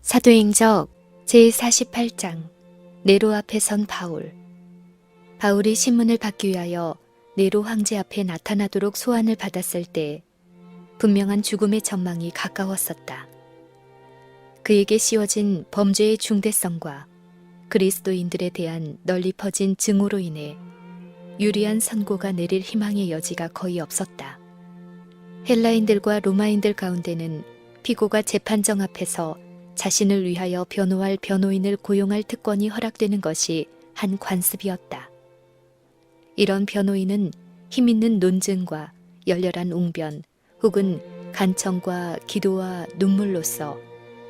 사도행적 제48장 네로 앞에 선 바울. 바울이 신문을 받기 위하여 네로 황제 앞에 나타나도록 소환을 받았을 때 분명한 죽음의 전망이 가까웠었다. 그에게 씌워진 범죄의 중대성과 그리스도인들에 대한 널리 퍼진 증오로 인해 유리한 선고가 내릴 희망의 여지가 거의 없었다. 헬라인들과 로마인들 가운데는 피고가 재판정 앞에서 자신을 위하여 변호할 변호인을 고용할 특권이 허락되는 것이 한 관습이었다. 이런 변호인은 힘있는 논증과 열렬한 웅변 혹은 간청과 기도와 눈물로써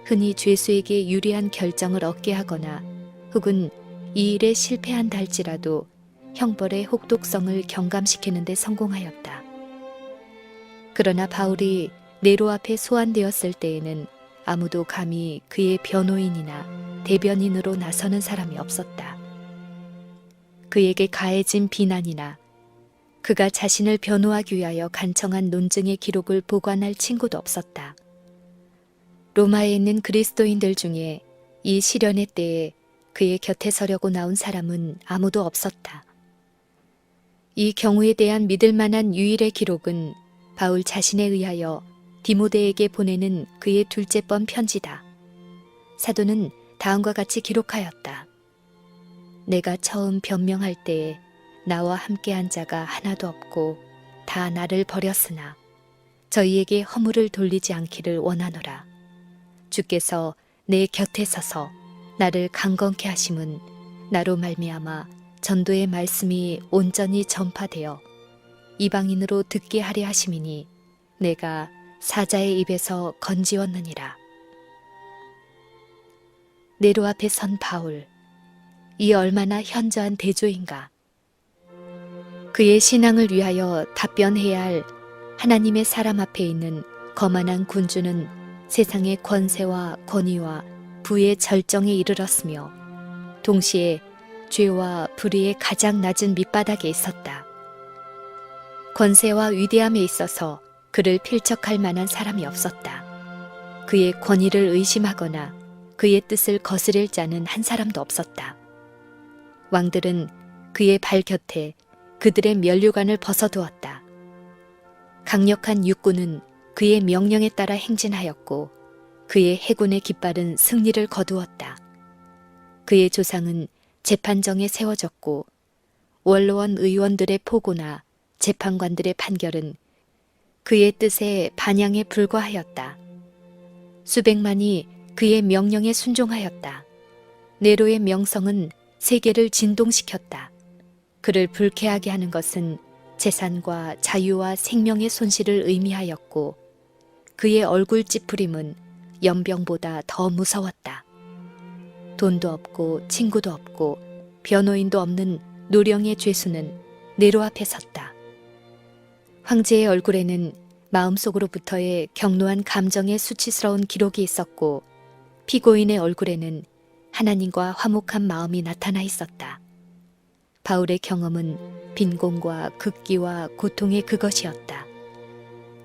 흔히 죄수에게 유리한 결정을 얻게 하거나 혹은 이 일에 실패한다 할지라도 형벌의 혹독성을 경감시키는 데 성공하였다. 그러나 바울이 네로 앞에 소환되었을 때에는 아무도 감히 그의 변호인이나 대변인으로 나서는 사람이 없었다. 그에게 가해진 비난이나 그가 자신을 변호하기 위하여 간청한 논증의 기록을 보관할 친구도 없었다. 로마에 있는 그리스도인들 중에 이 시련의 때에 그의 곁에 서려고 나온 사람은 아무도 없었다. 이 경우에 대한 믿을 만한 유일의 기록은 바울 자신에 의하여 디모데에게 보내는 그의 둘째 번 편지다. 사도는 다음과 같이 기록하였다. 내가 처음 변명할 때에 나와 함께한 자가 하나도 없고 다 나를 버렸으나 저희에게 허물을 돌리지 않기를 원하노라. 주께서 내 곁에 서서 나를 강건케 하심은 나로 말미암아 전도의 말씀이 온전히 전파되어 이방인으로 듣게 하려 하심이니 내가 사자의 입에서 건지었느니라. 네로 앞에 선 바울, 이 얼마나 현저한 대조인가. 그의 신앙을 위하여 답변해야 할 하나님의 사람 앞에 있는 거만한 군주는 세상의 권세와 권위와 부의 절정에 이르렀으며 동시에 죄와 불의의 가장 낮은 밑바닥에 있었다. 권세와 위대함에 있어서 그를 필적할 만한 사람이 없었다. 그의 권위를 의심하거나 그의 뜻을 거스릴 자는 한 사람도 없었다. 왕들은 그의 발 곁에 그들의 면류관을 벗어두었다. 강력한 육군은 그의 명령에 따라 행진하였고 그의 해군의 깃발은 승리를 거두었다. 그의 조상은 재판정에 세워졌고 원로원 의원들의 포고나 재판관들의 판결은 그의 뜻에 반향에 불과하였다. 수백만이 그의 명령에 순종하였다. 네로의 명성은 세계를 진동시켰다. 그를 불쾌하게 하는 것은 재산과 자유와 생명의 손실을 의미하였고 그의 얼굴 찌푸림은 연병보다 더 무서웠다. 돈도 없고 친구도 없고 변호인도 없는 노령의 죄수는 네로 앞에 섰다. 황제의 얼굴에는 마음속으로부터의 경노한 감정의 수치스러운 기록이 있었고 피고인의 얼굴에는 하나님과 화목한 마음이 나타나 있었다. 바울의 경험은 빈곤과 극기와 고통의 그것이었다.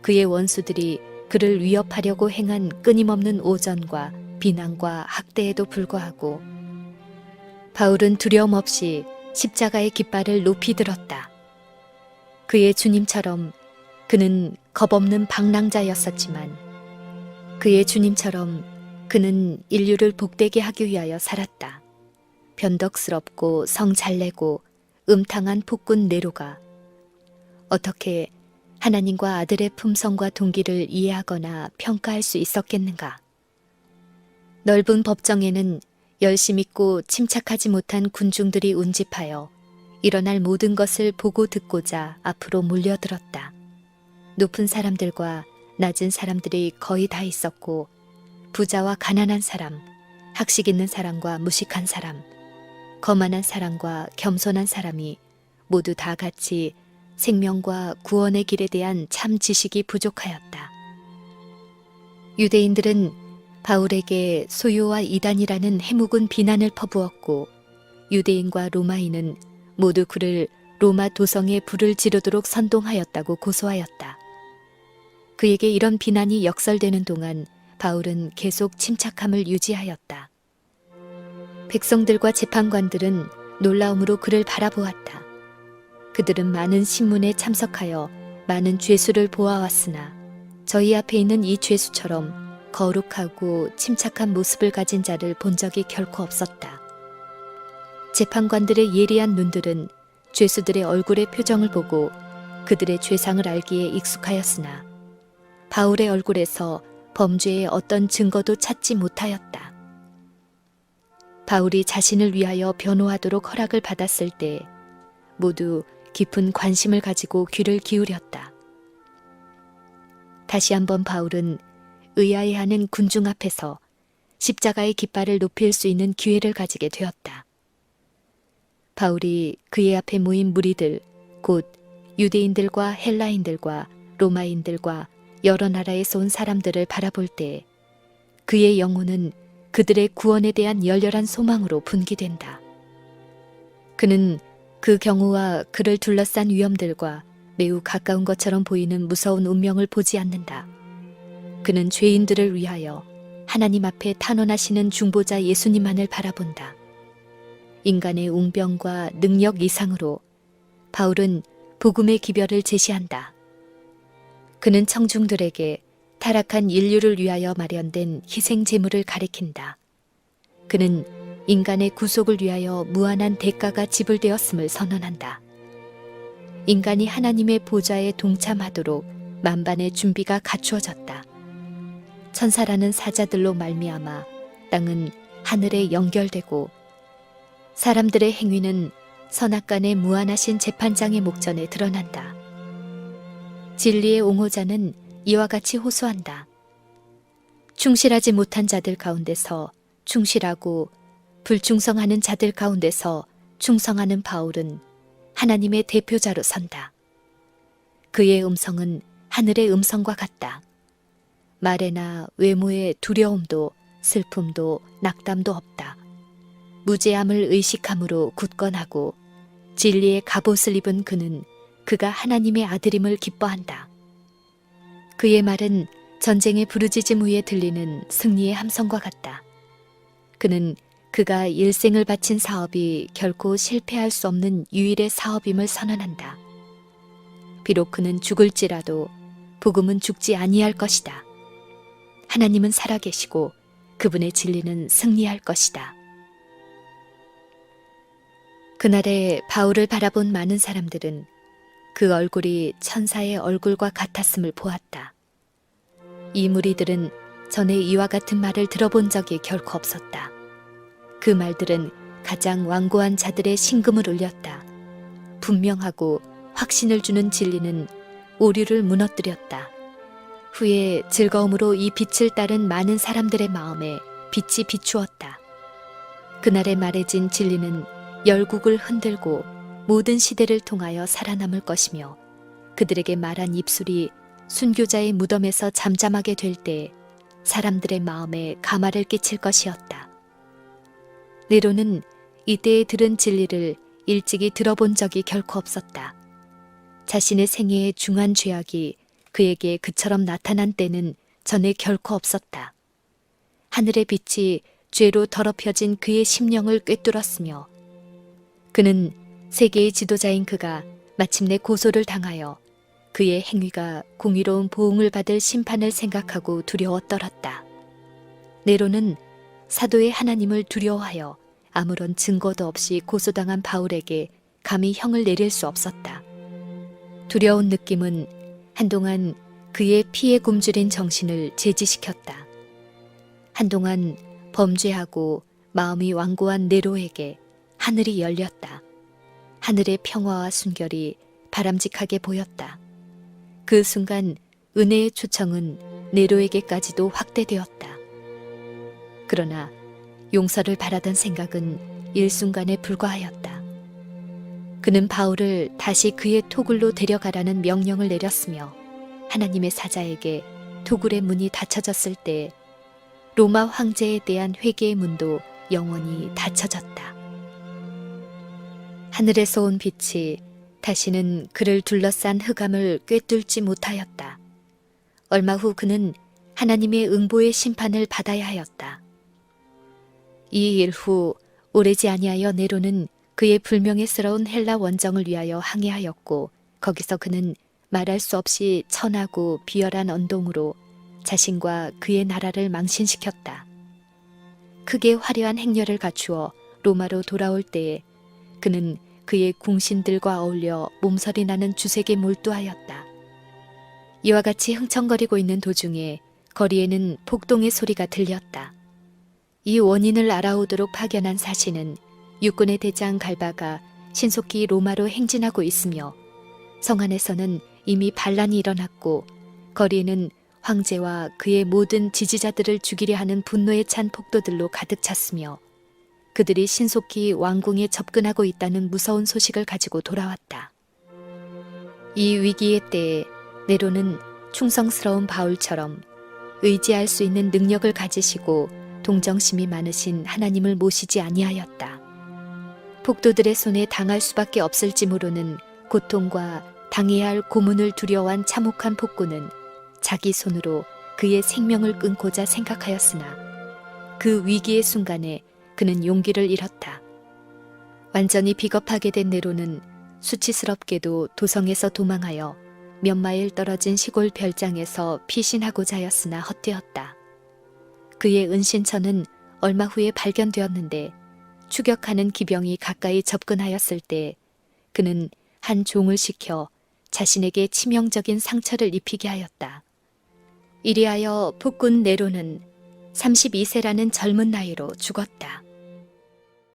그의 원수들이 그를 위협하려고 행한 끊임없는 오전과 비난과 학대에도 불구하고 바울은 두려움 없이 십자가의 깃발을 높이 들었다. 그의 주님처럼 그는 겁없는 방랑자였었지만 그의 주님처럼 그는 인류를 복되게 하기 위하여 살았다. 변덕스럽고 성 잘내고 음탕한 폭군 네로가 어떻게 하나님과 아들의 품성과 동기를 이해하거나 평가할 수 있었겠는가? 넓은 법정에는 열심 있고 침착하지 못한 군중들이 운집하여 일어날 모든 것을 보고 듣고자 앞으로 몰려들었다. 높은 사람들과 낮은 사람들이 거의 다 있었고 부자와 가난한 사람, 학식 있는 사람과 무식한 사람, 거만한 사람과 겸손한 사람이 모두 다 같이 생명과 구원의 길에 대한 참 지식이 부족하였다. 유대인들은 바울에게 소요와 이단이라는 해묵은 비난을 퍼부었고 유대인과 로마인은 모두 그를 로마 도성에 불을 지르도록 선동하였다고 고소하였다. 그에게 이런 비난이 역설되는 동안 바울은 계속 침착함을 유지하였다. 백성들과 재판관들은 놀라움으로 그를 바라보았다. 그들은 많은 신문에 참석하여 많은 죄수를 보아왔으나 저희 앞에 있는 이 죄수처럼 거룩하고 침착한 모습을 가진 자를 본 적이 결코 없었다. 재판관들의 예리한 눈들은 죄수들의 얼굴의 표정을 보고 그들의 죄상을 알기에 익숙하였으나 바울의 얼굴에서 범죄의 어떤 증거도 찾지 못하였다. 바울이 자신을 위하여 변호하도록 허락을 받았을 때 모두 깊은 관심을 가지고 귀를 기울였다. 다시 한번 바울은 의아해하는 군중 앞에서 십자가의 깃발을 높일 수 있는 기회를 가지게 되었다. 바울이 그의 앞에 모인 무리들, 곧 유대인들과 헬라인들과 로마인들과 여러 나라에서 온 사람들을 바라볼 때 그의 영혼은 그들의 구원에 대한 열렬한 소망으로 분기된다. 그는 그 경우와 그를 둘러싼 위험들과 매우 가까운 것처럼 보이는 무서운 운명을 보지 않는다. 그는 죄인들을 위하여 하나님 앞에 탄원하시는 중보자 예수님만을 바라본다. 인간의 웅변과 능력 이상으로 바울은 복음의 기별을 제시한다. 그는 청중들에게 타락한 인류를 위하여 마련된 희생 제물을 가리킨다. 그는 인간의 구속을 위하여 무한한 대가가 지불되었음을 선언한다. 인간이 하나님의 보좌에 동참하도록 만반의 준비가 갖추어졌다. 천사라는 사자들로 말미암아 땅은 하늘에 연결되고 사람들의 행위는 선악간의 무한하신 재판장의 목전에 드러난다. 진리의 옹호자는 이와 같이 호소한다. 충실하지 못한 자들 가운데서 충실하고 불충성하는 자들 가운데서 충성하는 바울은 하나님의 대표자로 선다. 그의 음성은 하늘의 음성과 같다. 말에나 외모에 두려움도 슬픔도 낙담도 없다. 무죄함을 의식함으로 굳건하고 진리의 갑옷을 입은 그는 그가 하나님의 아들임을 기뻐한다. 그의 말은 전쟁의 부르짖음 위에 들리는 승리의 함성과 같다. 그는 그가 일생을 바친 사업이 결코 실패할 수 없는 유일의 사업임을 선언한다. 비록 그는 죽을지라도 복음은 죽지 아니할 것이다. 하나님은 살아계시고 그분의 진리는 승리할 것이다. 그날에 바울을 바라본 많은 사람들은 그 얼굴이 천사의 얼굴과 같았음을 보았다. 이 무리들은 전에 이와 같은 말을 들어본 적이 결코 없었다. 그 말들은 가장 완고한 자들의 심금을 울렸다. 분명하고 확신을 주는 진리는 오류를 무너뜨렸다. 후에 즐거움으로 이 빛을 따른 많은 사람들의 마음에 빛이 비추었다. 그날에 말해진 진리는 열국을 흔들고 모든 시대를 통하여 살아남을 것이며 그들에게 말한 입술이 순교자의 무덤에서 잠잠하게 될 때 사람들의 마음에 가마를 끼칠 것이었다. 네로는 이때에 들은 진리를 일찍이 들어본 적이 결코 없었다. 자신의 생애의 중한 죄악이 그에게 그처럼 나타난 때는 전에 결코 없었다. 하늘의 빛이 죄로 더럽혀진 그의 심령을 꿰뚫었으며 그는 세계의 지도자인 그가 마침내 고소를 당하여 그의 행위가 공의로운 보응을 받을 심판을 생각하고 두려워 떨었다. 네로는 사도의 하나님을 두려워하여 아무런 증거도 없이 고소당한 바울에게 감히 형을 내릴 수 없었다. 두려운 느낌은 한동안 그의 피에 굶주린 정신을 제지시켰다. 한동안 범죄하고 마음이 완고한 네로에게 하늘이 열렸다. 하늘의 평화와 순결이 바람직하게 보였다. 그 순간 은혜의 초청은 네로에게까지도 확대되었다. 그러나 용서를 바라던 생각은 일순간에 불과하였다. 그는 바울을 다시 그의 토굴로 데려가라는 명령을 내렸으며 하나님의 사자에게 토굴의 문이 닫혀졌을 때 로마 황제에 대한 회개의 문도 영원히 닫혀졌다. 하늘에서 온 빛이 다시는 그를 둘러싼 흑암을 꿰뚫지 못하였다. 얼마 후 그는 하나님의 응보의 심판을 받아야 하였다. 이 일 후 오래지 아니하여 네로는 그의 불명예스러운 헬라 원정을 위하여 항해하였고 거기서 그는 말할 수 없이 천하고 비열한 언동으로 자신과 그의 나라를 망신시켰다. 크게 화려한 행렬을 갖추어 로마로 돌아올 때에 그는 그의 궁신들과 어울려 몸서리 나는 주색에 몰두하였다. 이와 같이 흥청거리고 있는 도중에 거리에는 폭동의 소리가 들렸다. 이 원인을 알아오도록 파견한 사신은 육군의 대장 갈바가 신속히 로마로 행진하고 있으며 성 안에서는 이미 반란이 일어났고 거리에는 황제와 그의 모든 지지자들을 죽이려 하는 분노에 찬 폭도들로 가득 찼으며 그들이 신속히 왕궁에 접근하고 있다는 무서운 소식을 가지고 돌아왔다. 이 위기의 때에 네로는 충성스러운 바울처럼 의지할 수 있는 능력을 가지시고 동정심이 많으신 하나님을 모시지 아니하였다. 폭도들의 손에 당할 수밖에 없을지 모르는 고통과 당해야 할 고문을 두려워한 참혹한 폭군은 자기 손으로 그의 생명을 끊고자 생각하였으나 그 위기의 순간에 그는 용기를 잃었다. 완전히 비겁하게 된 네로는 수치스럽게도 도성에서 도망하여 몇 마일 떨어진 시골 별장에서 피신하고자 하였으나 헛되었다. 그의 은신처는 얼마 후에 발견되었는데 추격하는 기병이 가까이 접근하였을 때 그는 한 종을 시켜 자신에게 치명적인 상처를 입히게 하였다. 이리하여 폭군 네로는 32세라는 젊은 나이로 죽었다.